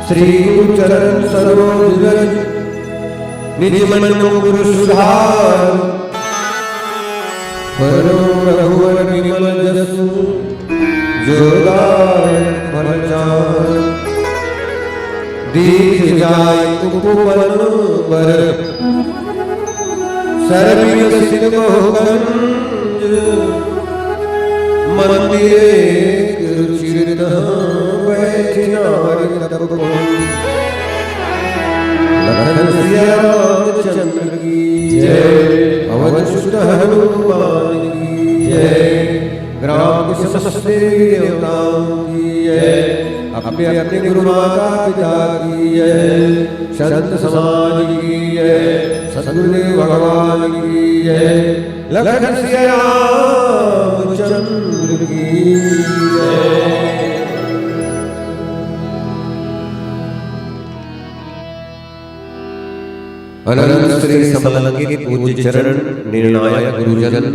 श्री गुरु चरण सरोज रज निज मन गुरु सुधार परम रघुवर विमल जसु जोदायक फलचार दीख जाय उपवन वर सर्वित सिद्ध मोहगंज मंदिरे चिरत बैठे नारी तब लखन सिया रामचंद्र की जय पवन सुत हनुमान की जय ग्राम के समस्त देवताओं की जय अपने अपने गुरु माता पिता की जय संत समाज की जय सद्गुरुदेव भगवान की जय लखन सिया रामचंद्र की जय। अनंत श्री समलंकित पूज्य चरण निर्णायक गुरुजन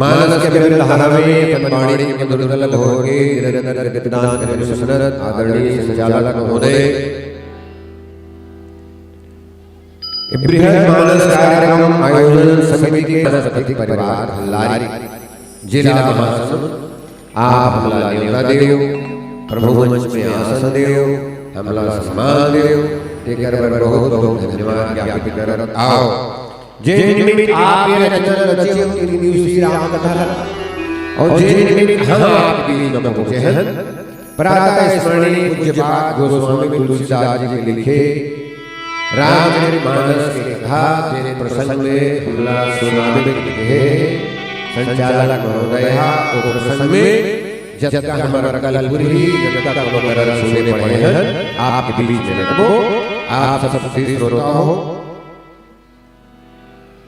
मानस के विरल हरवे पनवाणी के मधुरल भोगे निरंतर गतिदान करे सुनत आदरणीय संचालक महोदय बृहद मानस कार्यक्रम आयोजन समिति के सदस्य परिवार हल्लारी जिला महासमुंद आप हमला न्योता देव प्रभु मंच में आसन देव हमला सम्मान देव तेकर बर बहुत बहुत धन्यवाद ज्ञापित करत आओ जे निमित्त आप ये रचना रचे हो तीन दिवसीय राम कथा और जे निमित्त हम आपकी न पहुंचे हैं प्रातः स्मरणीय पूज्य पाद गोस्वामी तुलसीदास जी के लिखे रामचरितमानस के कथा तेरे प्रसंग में हमला सुनावे के संचालक महोदय को प्रसंग में जब तक हमारा कलपुरी जब तक हमारा सुने पड़े हैं आपके बीच में रखो आप सब श्रोता हो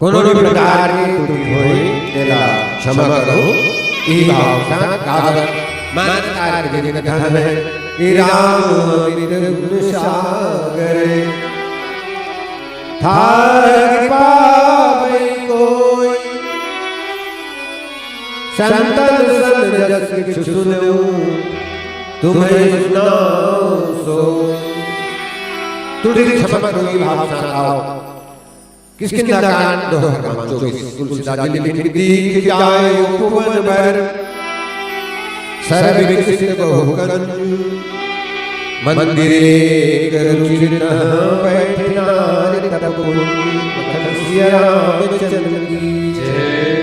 कोनो भी प्रकार की त्रुटि होई तेरा क्षमा करो ई भाव से कागज मान कार्य के कथा में ई राम गुण सागर थार पावै कोई संतन सन जस किछु सुनऊ तुम्हें सुनाओ सो तुझे क्षमा करो ई भाव से आओ किसके निंदाकांड दोहा 24 तुलसीदास जी लिखी दीख जाए उपवन भर सर्व विकसित बहुकन मंदिरे करु चिरत बैठे नारी तब लखन सिया रामचंद्र की जय।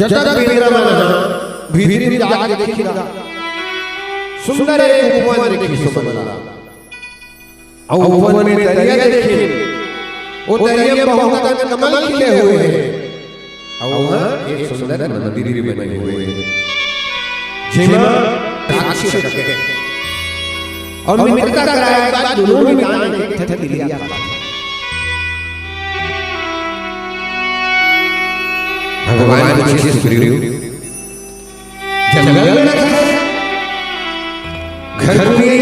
जगत बिरमन भीतर जाके देखिला सुंदर एक उपवन देखी सुमला और उपवन में दरिया देखी वो दरिया बहुत कमल खिले हुए हैं और वहां एक सुंदर मंदिर भी बने हुए हैं जिमा राक्षस के और मित्रता कराया बाद दोनों में गाने एक ठठ लिया भगवान को अच्छे से प्रिय जंगल में घर में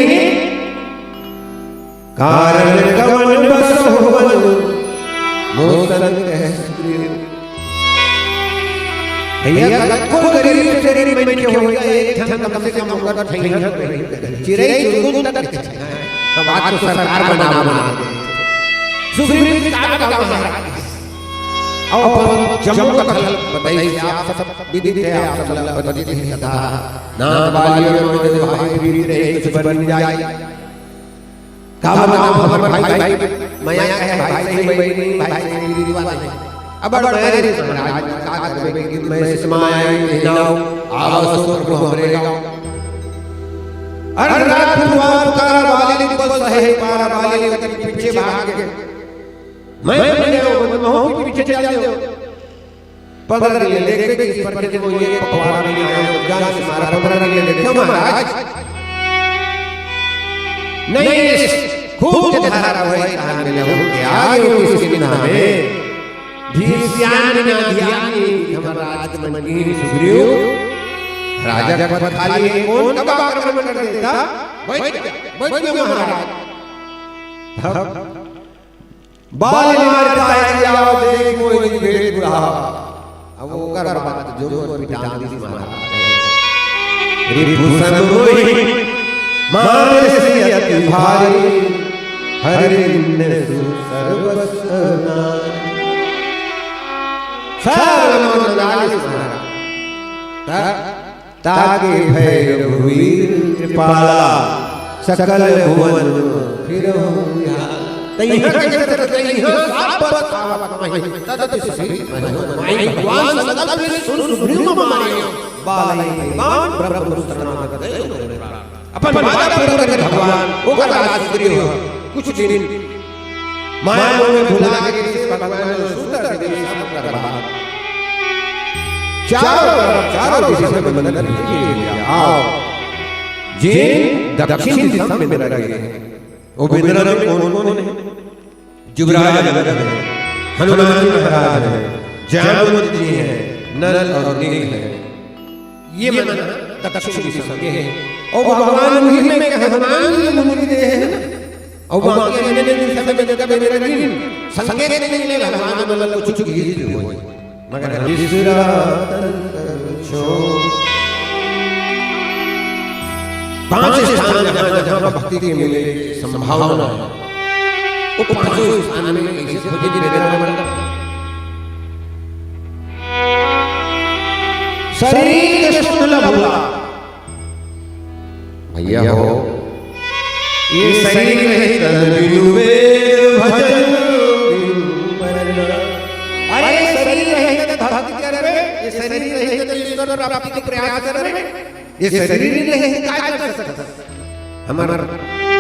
कारण कवन बस होवन मोसन कह प्रिय भैया को गरीब शरीर में बैठे होगा एक ठन कम से कम होगा ठैया चिरे चुगुन तक तो बात तो सरकार बना सुग्रीव की का महाराज और जम्मू का खल बताइए आप सब विदित है आप सब बताते हैं कथा नाम बालियों में भाई वीर रहे कुछ बन जाए का नाम हमर भाई माया कहे भाई सही भाई नहीं भाई सही दीवाना नहीं अब बड़ मेरे महाराज का करबे कि मैं समाया नाउ आवसो प्रभु हमरे गांव अरे रात फुलवा पुकार वाले को सहे पारा वाले के पीछे भाग के मैं हो पीछे चल जाओ पंद्रह ले लेके इस पर के वो ये पकवान नहीं आया जान से मारा 15 ले लेके क्यों महाराज नहीं खूब धारा वही तान में लहू के आगे उसके नामे भीष्यानि ना ध्यानी धर्मराज मनकीन सुग्रीव राजा का पद खाली कौन कब आक्रमण कर देता वैद्य महाराज बाल मारता है जाओ देख कोई भेद बुढ़ा अब वो कर बात जो पिता दी महाराज रिपुसन रोई मारे से अति भारी हरिन्ने सर्वस्वना सर्वमंगल तागे भय रघुवीर कृपाला सकल भुवन फिरहु तैहा सापत आवत महि तदति श्री माई भगवान सकल सुन सुग्रीव मारे बालई गान प्रभु शरणागत अपन माता पुत्र के भगवान वो का सुग्रीव कुछ दिन माया में भुला के भगवान ने सुंदर देश कर रहा चारों दिशा में बंधन किया आओ जिन दक्षिण दिशा में लगे वो बिंद्र में कौन है जुबराज है हनुमान जी महाराज है जामवंत जी है नल और नील है ये मन दक्षिण दिशा के है और भगवान मुनि में हनुमान जी मुनि दे है और बाकी अन्य दिशा में जगह मेरा नील संकेत नहीं ले भगवान मतलब कुछ ही हो मगर तीसरा छो पांच स्थान जहां भक्ति की मिले संभावना है वो पांचों स्थान में कैसे खोजे देना पड़ेगा शरीर स्थूल भला भैया हो ये शरीर है तन बिनु भजन अरे शरीर है भक्ति करे ये शरीर है तो ईश्वर प्राप्ति के प्रयास करे ये शरीर नहीं है काय कर सकता हमारा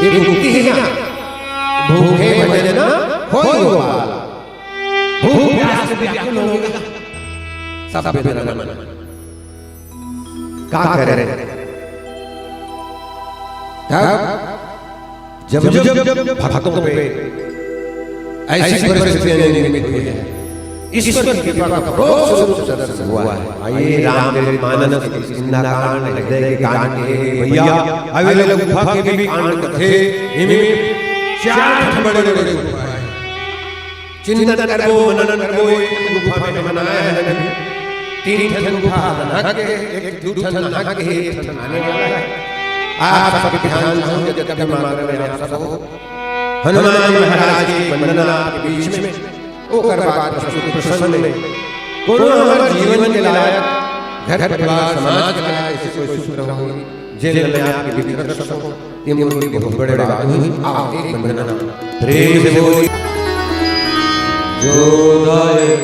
एक मुक्ति है ना भूखे भजन ना होय गोपाल भूख प्यास से व्याकुल होगा सब बेदना मन का करे जब भक्तों पे ऐसी परिस्थितियां निर्मित हुई है ईश्वर की कृपा का प्रोक्ष रूप से दर्शन हुआ है आइए राम के मानस के सिंधाकांड हृदय के कांड के भैया अवेले गुफा के भी कांड थे इनमें चार बड़े बड़े गुफा है चिंतन करो मनन करो एक गुफा में बनाया है तीन ठन गुफा बना के एक दूठन ना के एक ठन आने वाला है आप सबके ध्यान से जब जब मांग रहे हैं सब हनुमान महाराज की वंदना के बीच में ओ करबात प्रसन्न में कोनो हमारे जीवन के लायक घर परिवार समाज के लायक ऐसे कोई सूत्र हो जेल में आपके विकट सको ये मुक्ति बहुत बड़े बात हुई आप एक वंदना प्रेम से बोलिए जो दायक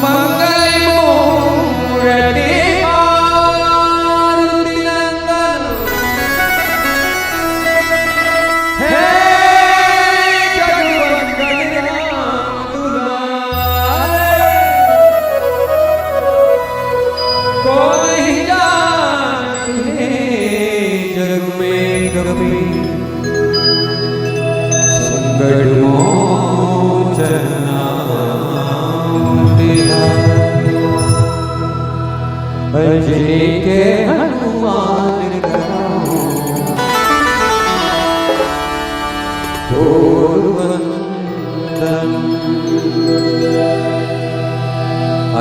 मंगल मूर्ति अंजलि के हनुमान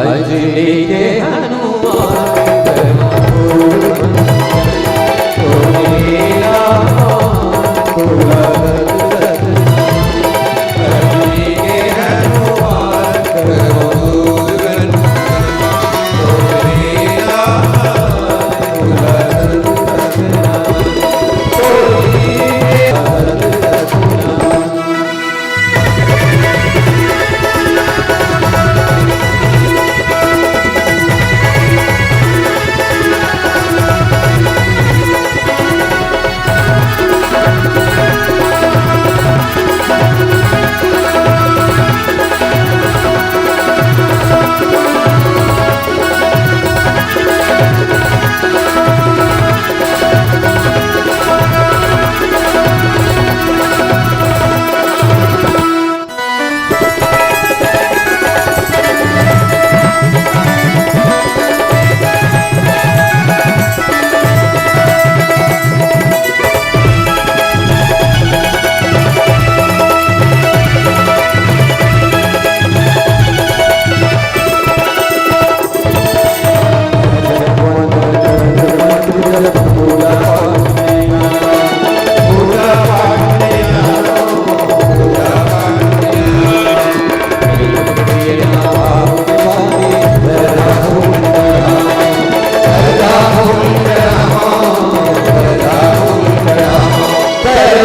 अंजलि के पूजा पाठ नहीं जानो पूजा पाठ नहीं जानो पूजा पाठ नहीं जानो मेरी नाम तुम्हारी मेरा भूल गया मेरा भूल गया मेरा भूल गया तेरे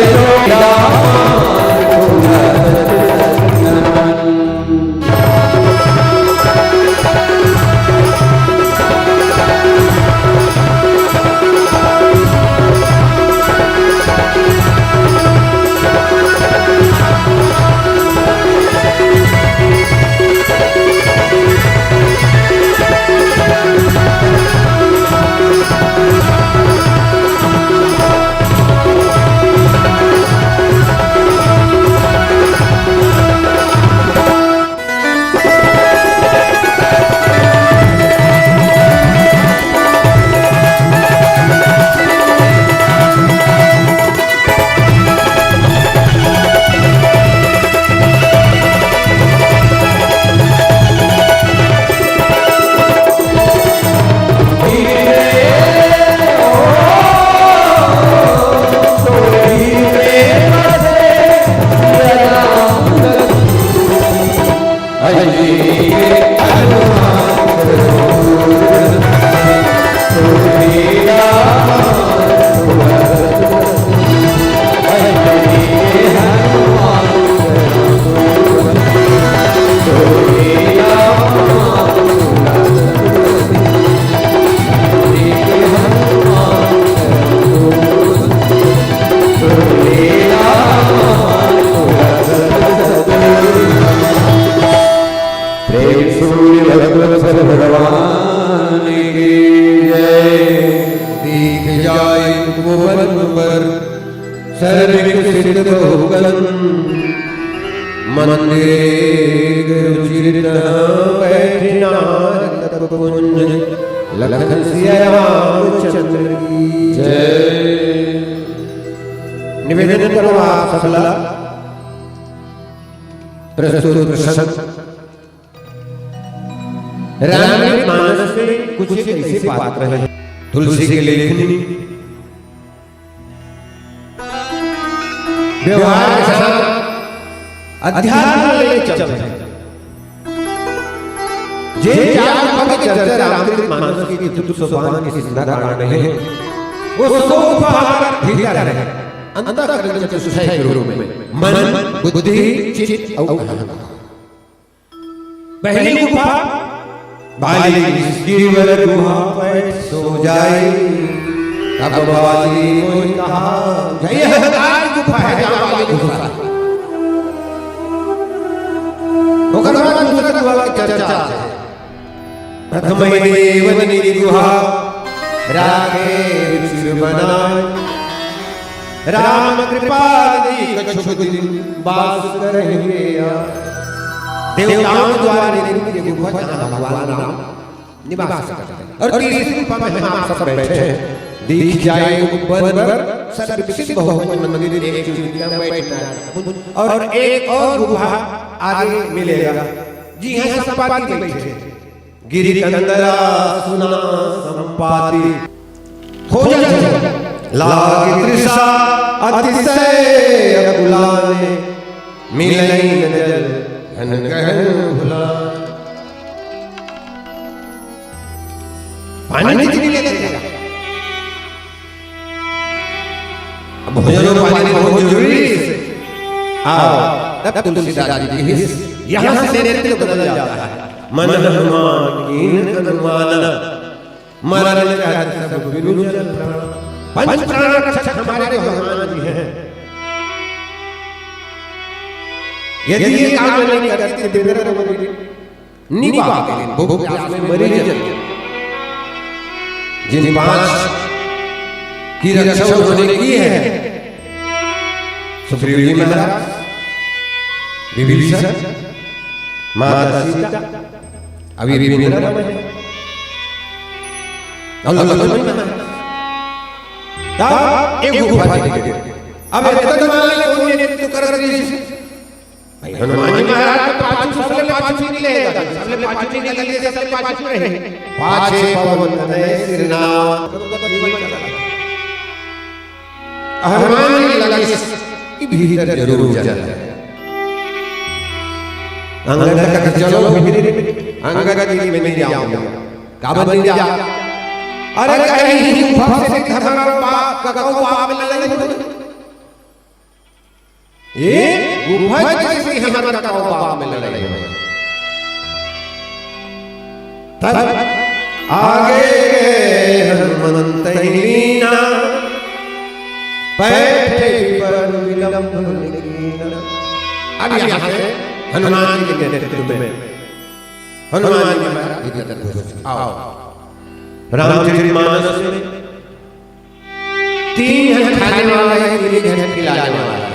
भगवान की जय। दीख जाए भुवन पर सर्वविकसित बहुगन मंदिरे रुचिर बैठना तपपुंज लखन सिया रामचंद्र की जय। निवेदन करो आप सबला प्रस्तुत प्रसंग रामचरितमानस में कुछ ऐसे पात्र हैं। तुलसी के लेखनी व्यवहार के साथ अध्यात्म ले चलते हैं। जे चार पद चर्चा रामचरितमानस की चतुर्थ सोपान की सिद्धा कारण है वो सोपान भीतर है अंतःकरण चतुष्टय के रूप में मन बुद्धि चित्त और अहंकार। पहली गुफा बाली जिसकी वर गुहा पर सो जाए तब बाली मोहि कहा जय हकार गुफा है जहाँ बाली गुफा ओकर बाद दूसरा गुफा की चर्चा प्रथम देवनी गुहा रागे रुचिर बनाए राम कृपा दी कछु दिन वास करेंगे देवताओं द्वारा निर्मित ये गुफा जहाँ भगवान राम निवास करते हैं। और तीसरी गुफा में हम आप सब बैठे हैं। दीख जाए ऊपर पर सर्वविकसित बहुमन मंदिर एक चुटिया बैठना और एक और गुफा आगे मिलेगा। जी हाँ संपाति बैठे गिरि कंदरा सुना संपाति खोज लागी तृषा अतिशय अकुलाने मिलई नजर भुला पानी नहीं लेगा। अब भोजन पानी बहुत जरूरी है। आओ तब तुलसीदास जी यहाँ से नेतृत्व बदल जाता है। मन हनुमान कीन अनुमान मरण कहत सब बिनु जल पंच प्राण रक्षक हमारे भगवान जी हैं। यदि ये काम नहीं करते देवेंद्र मोदी नहीं पाते भूख प्यास में मरी जाते। जिन पांच की रक्षा उन्होंने की है सुग्रीव जी महाराज विभीषण माता सीता अभी विभिन्न और लक्ष्मण तब एक गुफा थी। अब इतना मालूम कोई नेतृत्व कर रही है भाई हनुमान जी महाराज तो पांचों निकलेगा सबले पांचों निकल गए सबले पांचों रहे पाछे पवन तनय सिरनावा हनुमान जी लगे कि भीतर जरूर जाए। अंगद का चलो भीतर, अंगद जी में नहीं जाऊंगा, काबन नहीं जा। अरे कहीं गुफा से हमारा बाप का बाप लड़ाई ये गुफा से हमारा बाप में लड़ाई है। तब आगे हनुमंत लीना बैठे पर विलंब लीना। अब यहाँ से हनुमान जी के नेतृत्व में हनुमान जी महाराज आओ रामचरितमानस में 3 जन खाने वाला है, 3 जन खिलाने वाला है।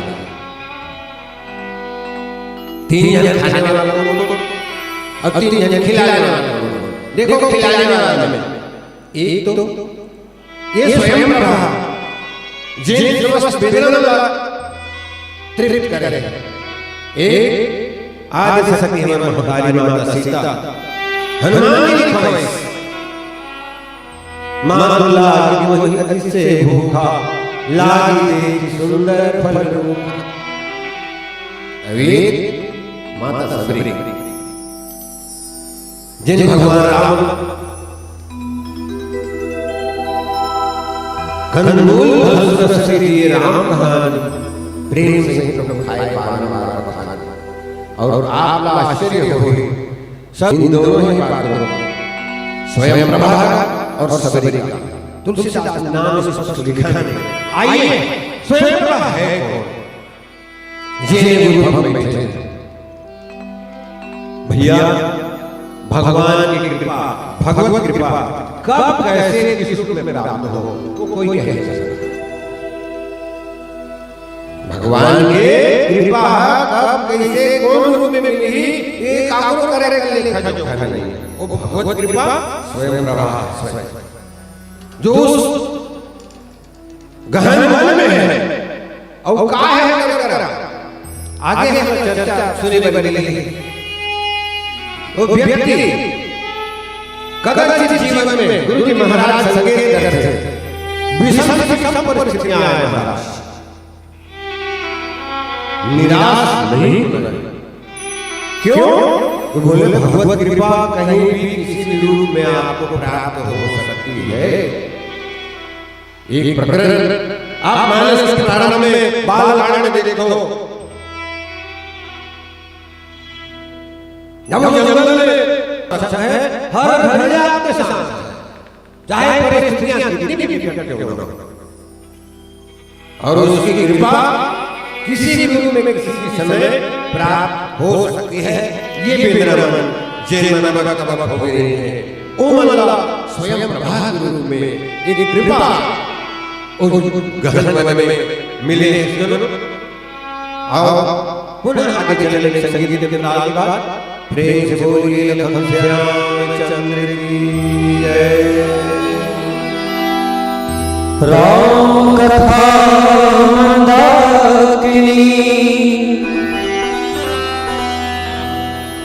3 जन खाने वाला और 3 जन खिलाने वाला। देखो खिलाने वाला में एक तो ये स्वयं रहा जिन समस्त वेदना तृप्त करे। एक आदि शक्ति हमारी महतारी माता सीता हनुमान जी की ख्वाहिश मातुला की वही अति से भूखा लागी देख सुंदर फल रूखा। अभी माता सबरी जिन भगवान राम कंदमूल श्री राम कहानी प्रेम से प्रभु खाए बारंबार कहानी। और आप आश्चर्य होगे सब इन दोनों ही पात्रों स्वयं प्रभा और सबरी का तुलसीदास नाम से स्पष्ट लिखा है। आइए स्वयं प्रभा है कौन? ये गुरु हम बैठे भैया। भगवान की कृपा भगवत कृपा कब कैसे किस रूप में प्राप्त हो तो कोई कह नहीं सकता। भगवान की कृपा कब कैसे कौन रूप में मिली ये काकुर करे लिखा जो है नहीं। वो भगवत कृपा स्वयं प्रभा स्वयं जो उस गहन मन में है और का है कर आगे हम चर्चा सुने बनी। वो व्यक्ति कदाचित जीवन में गुरु जी महाराज संगे करते विषम परिस्थितियां आए महाराज निराश नहीं हुए। क्यों? बोले भगवत कृपा कहीं भी किसी रूप में आपको प्राप्त हो सकती है। एक प्रकरण आप मानस के प्रारंभ में बाल कांड में देखो। जब जंगल में अच्छा है हर घड़ी आपके साथ चाहे परिस्थितियां कितनी भी विकट हो और उसकी कृपा किसी भी रूप में किसी समय प्राप्त हो सकती है। ये वेदनावन जैन मन भगत बाबा हो गए हैं। ओ मनला स्वयं प्रभा के रूप में एक कृपा उस गहन मन में मिले। आओ पुनः आगे चलने संगीत के नाल के बाद प्रेम से बोलिए लखन श्याम चंद्र की जय। राम कथा मंदाकिनी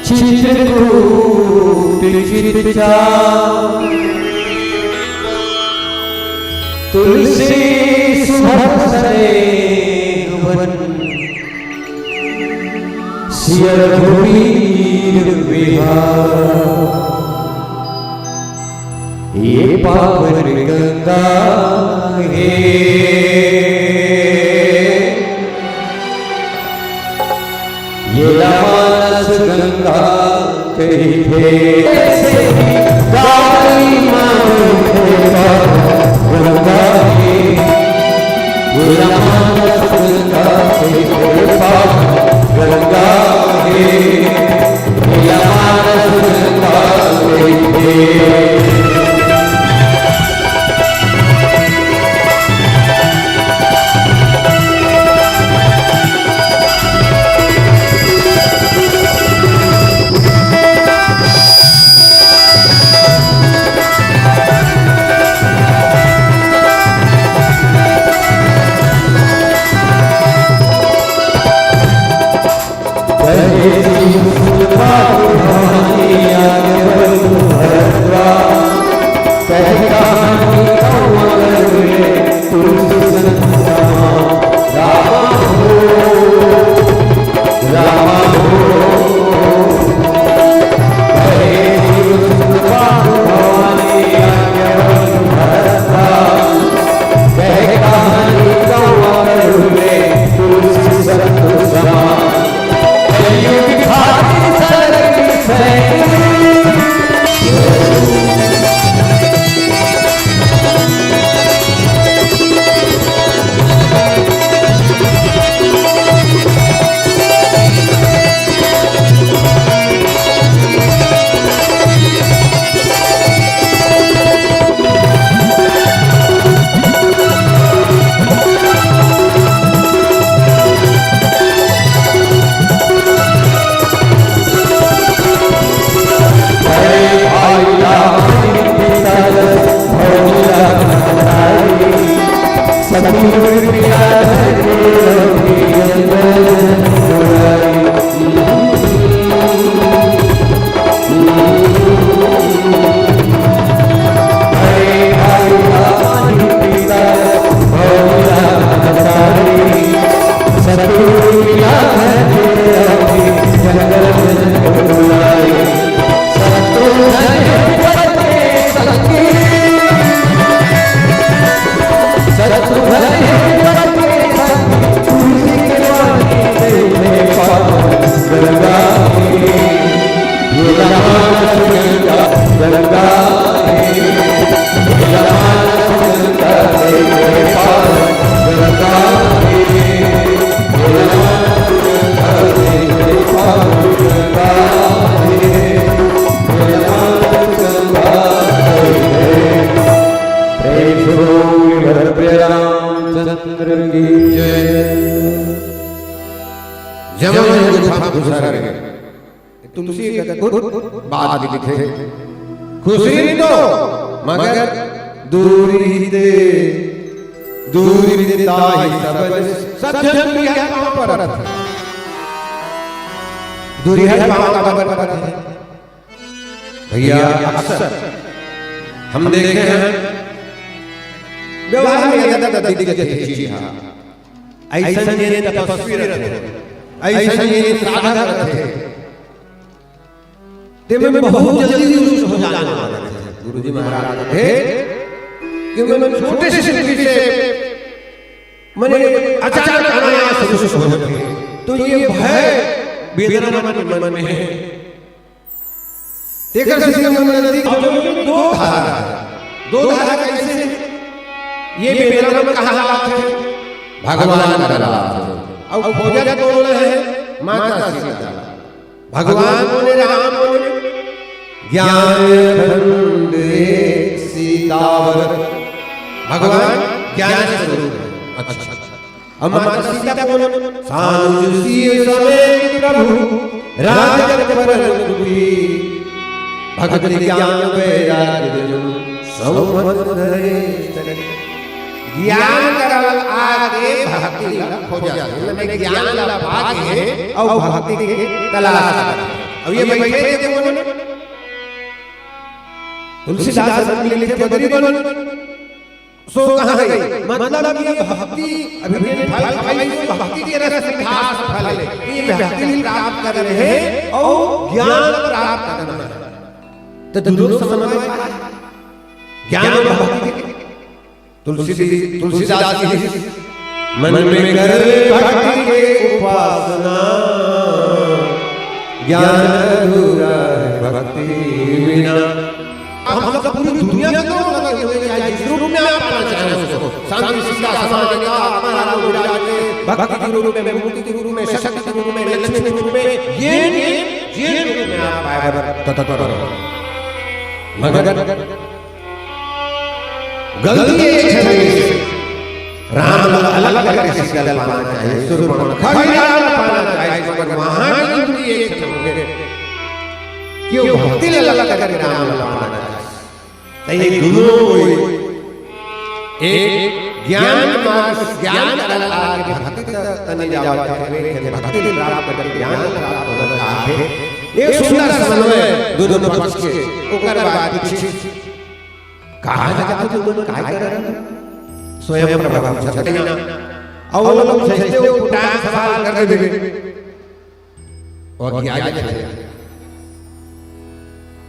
चित्रकूट चित्रा तुलसी सुभसरे वन सियर भूमि विहार। ये पावन गंगा है ये मानस गंगा कही थे गाली गंगा है ये मानस गंगा कही गंगा है ये मानस गंगा कही Hare सतगुरु प्रिया तुलसी बात लिखे खुशी तो मगर दूरी दे ताई सज्जन भी है पर दूरी है पर भैया अक्सर हम देखे हैं व्यवहार में चीज ऐसा ये तपस्वी रहते ऐसा ये साधक रहते ते में बहुत जल्दी रुष्ट हो जाने वाले थे गुरुजी महाराज थे कि मैं छोटे से चीज से मैंने अचानक अनायास रुष्ट हो जाते तो ये भय वेदना मन में है देखकर किसी मन में नदी दो धारा कैसे ये वेदना में कहा बात है भगवान का बात है और खोजा तो है माता सीता भगवान बोले राम बोले ज्ञान खंड सीतावर भगवान ज्ञान स्वरूप है। अच्छा अब माता सीता बोले सानुसीय समेत प्रभु राजत पर दुखी भगत ज्ञान वैराग्य सौमंदरे ज्ञान करल आगे भक्ति हो जाए मतलब ज्ञान ला आगे और भक्ति के तलाश अब ये बैठे थे बोले तुलसीदास लिखे बदरी बोल सो कहां है मतलब ये भक्ति अभी फल भक्ति के रस में खास फल है ये भक्ति प्राप्त कर रहे हैं और ज्ञान प्राप्त करना है तो दुर्लभ समय ज्ञान और भक्ति तुलसीदास की मन में कर भक्ति के उपासना ज्ञान अधूरा है भक्ति बिना हम सब पूरी दुनिया में तो लगे हुए हैं जिस रूप में आप पाना चाहें उसको शांति सीता समाज का हमारा नाम विराजते भक्ति के रूप में मुक्ति के रूप में शक्ति के रूप में लक्ष्मी के रूप में ये रूप में आप पाए तत्पर मगर गलती एक है राम अलग करके सीता पाना चाहिए सुरमण खड़ियाल पाना चाहिए मगर वहां गलती एक है क्यों भक्ति अलग करके राम पाना चाहिए ये दोनों एक ज्ञान मार्ग ज्ञान अलग आगे भक्ति तने जावत है भक्ति प्राप्त करके ज्ञान प्राप्त होना है एक सुंदर समन्वय दोनों पक्ष के ओकर बाद कुछ कहा जाता तो दोनों काय कर स्वयं प्रभु सत्यना और लोग सोचते हो उठा सवाल कर देवे और क्या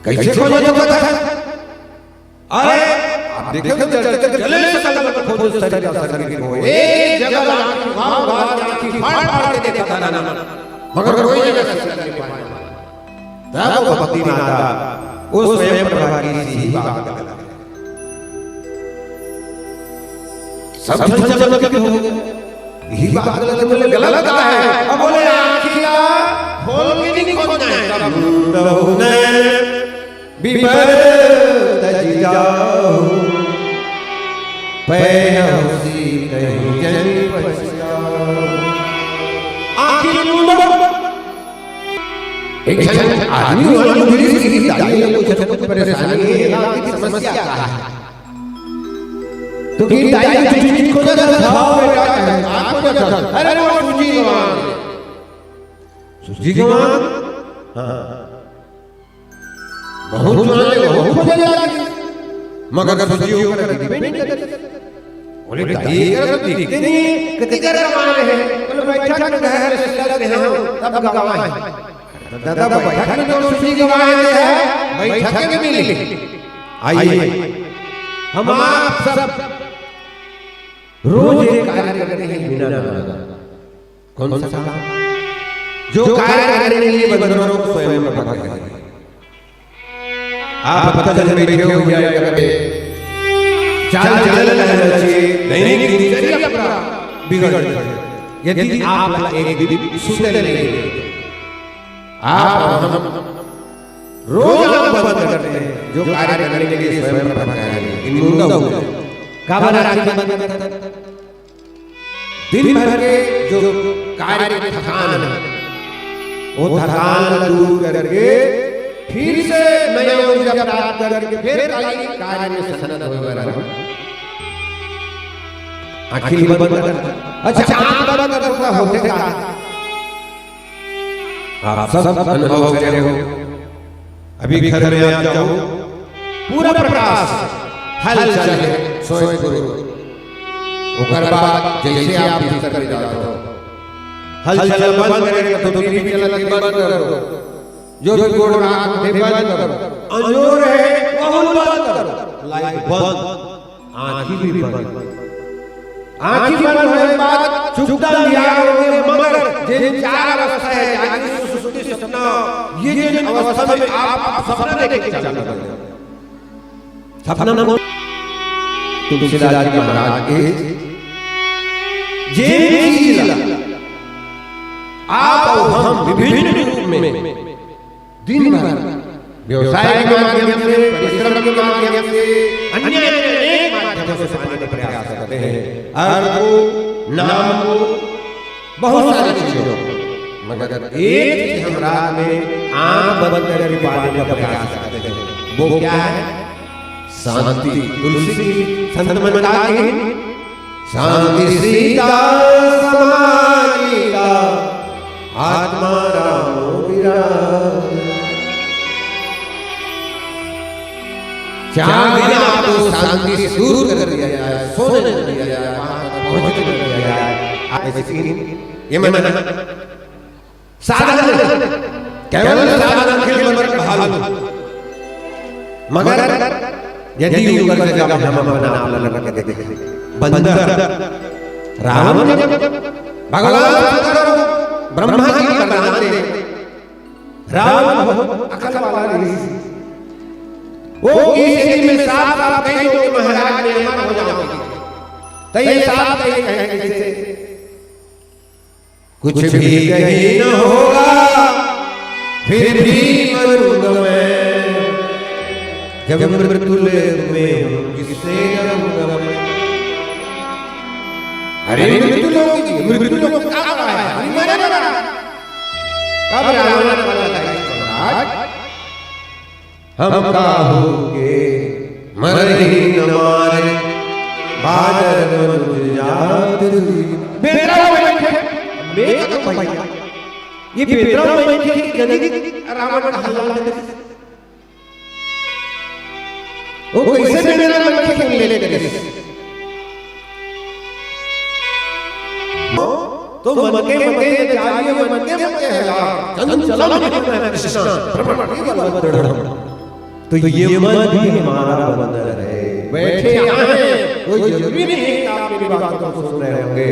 कैसे खोजा जाता था अरे आप देखो जले सकल खोज शरीर का शरीर को एक जगह आंखी भाव आंखी फाड़ फाड़ के देखा था ना मगर कोई जगह से नहीं पाया तब भक्ति माता वो स्वयं प्रभा की सी बात कर सब जगह के हो यही बात गलत है अब बोले आंखिया खोल के नहीं खोजना है तब ने विपर तज जाओ पैसी कहीं जन पछाओ आखिर एक क्षण आदमी वाली पुलिस की दाई कुछ परेशानी है की समस्या क्या है तो की दाई चीज खोजा जाता जिगवान हाँ बहुत जाने बहुत खोजे जाके मगर बुझियो कर दिबे नहीं करते बोले दाई कर दिखते नहीं कितनी कर मारे हैं बोले बैठा के घर से चलते हैं तब गवाए दादा बैठा के जो सुई गवाए है बैठा के मिले आइए हम आप सब रोज एक कार्य करते हैं बिना नाम कौन सा काम जो कार्य करने के लिए बंदरों को स्वयं में भाग करें आप पता चल बैठे हो या करके चाल चलन चाहिए दैनिक दिनचर्या बिगड़ जाए यदि आप एक दिन सुते लेंगे आप हम रोज बंद करते हैं जो कार्य करने के लिए स्वयं में भाग करें इन मुंडा हो काबा रात बंद करते दिन भर के जो कार्य के थकान है वो थकान दूर करके फिर से नया ऊर्जा प्राप्त करके फिर कार्य में सनद हो गया आखिर बंद कर अच्छा आंख बंद करता होते क्या आप सब अनुभव कर रहे हो अभी घर में आप जाओ पूरा प्रकाश हल चले सोए गुरु ओकर बाद जैसे आप भीतर कर जाते हो हलचल बंद करेगा तो टीवी चलना बंद करो जो गोड़ रात में बंद करो अंजोर है वो बंद करो लाइट बंद आंखें भी बंद आंखें बंद होने बाद चुपता लिया होगे मगर जिन चार अवस्था है जागृत सुषुप्ति सपना ये जिन अवस्था में आप सपना देख के चलना सपना में तुलसीदास जी महाराज के जे चीज आप और हम विभिन्न रूप में दिन भर व्यवसाय के माध्यम से परिश्रम के माध्यम से अन्य अनेक माध्यमों से पाने का प्रयास करते हैं अर्थ को नाम को बहुत सारी चीजों मगर एक चीज हम रात में आंख बंद करके पाने का प्रयास करते हैं वो क्या है शांति तुलसी संत मनता के शांति सीता समाईला आत्मा राम विराज चाहे आपको शांति से दूर कर दिया जाए सोने नहीं दिया जाए पहुंच कर दिया जाए ये मन साधन केवल साधन के नंबर भालू मगर यदि ऊपर से जब हम अपना आप लगा के देखें बंदर राम भगवान ब्रह्मा जी का नाम ले राम अकल वाला नहीं वो किसी में साफ साफ कहीं तो महाराज ने अमर हो जाओगे तो ये साफ कहीं कैसे कुछ भी कहीं न होगा फिर भी मरूंगा मैं जब मृत्यु में किससे करूंगा मैं अरे मृत्यु लोग क्या हो रहा है कब रावण वाला महाराज हम काहोगे मर ही न मारे बादल मनुज जात बेरा बैठे मेरा तो भैया ये बेरा बैठे की गंदगी रावण का हल्ला वो कैसे बेरा बैठे ले लेकर तो मनके जाइए मनके है चंचल कृष्ण भ्रमण तो ये मन भी हमारा बंदर है बैठे यहाँ हैं कोई जरूरी नहीं है आप मेरी बातों को सुन रहे होंगे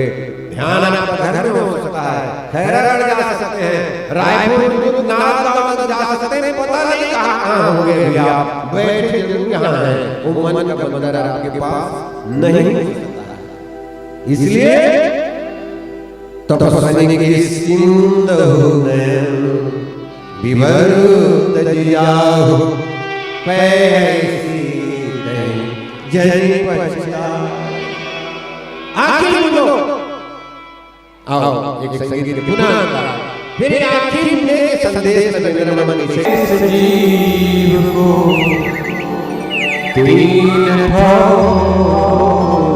ध्यान आपका घर में हो सकता है खैरागढ़ जा सकते हैं रायपुर नाथ जा सकते हैं पता नहीं कहाँ होंगे भैया आप बैठे जरूर यहाँ हैं वो मन का बंदर आपके पास नहीं हो सकता इसलिए तपस्वी के सिंधु विभरु तजियाहु पैसी जय पछता आखिर लो आओ एक संगीत पुनः फिर आखिर में संदेश नरेंद्र मन से जीव को तीन भाव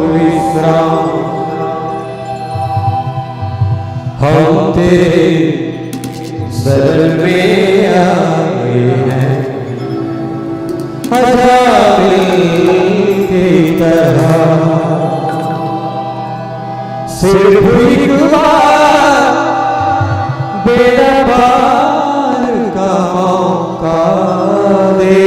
विश्राम हम तेरे शरण में आए हैं हजारी की तरह सिर्फ एक बार बेड़ा पार का मौका दे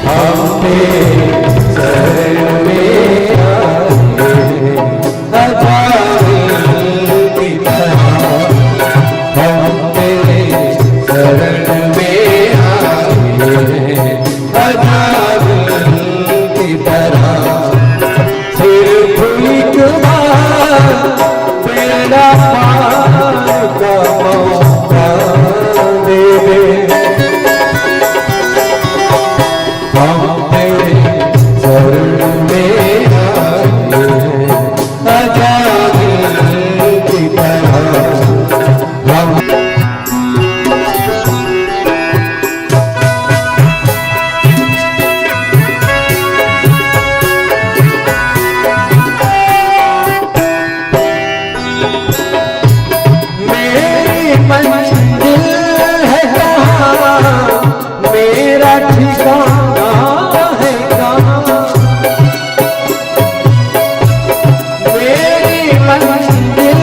हम तेरे शरण में आए हजारी की तरह हम तेरे शरण में आए हजारी की तरह सिर्फ एक बार बेड़ा पार का मौका दे हम तेरे शरण में आए हजारी की तरह हम मेरी मंजिल है कहाँ मेरा ठिकाना है कहाँ मेरी मंजिल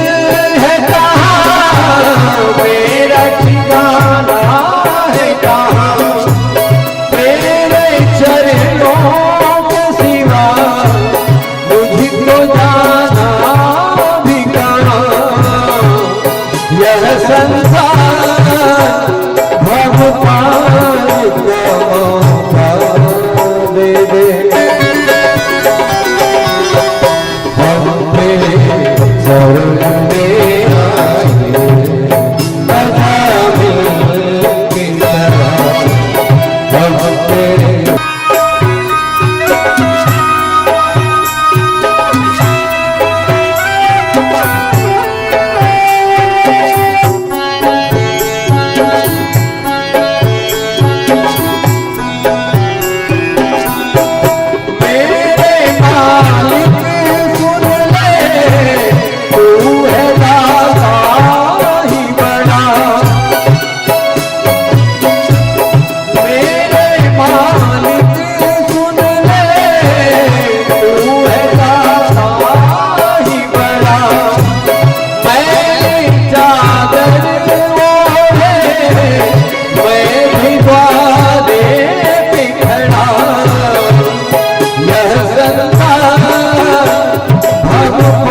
है कहाँ मेरा ठिकाना है कहाँ तेरे चरणों के सिवा मुझको जाना भी कहाँ यह संसार भगवान को मौका दे हम तेरे शरण में आए हजारी की तरह हम तेरे मेरे मालिक सुन ले तू है दाता ही बड़ा मेरे मालिक सुन ले तू है दाता ही बड़ा मैं चादर ओढ़े मैं भिगवा दे बिखरा यह संसार भगवान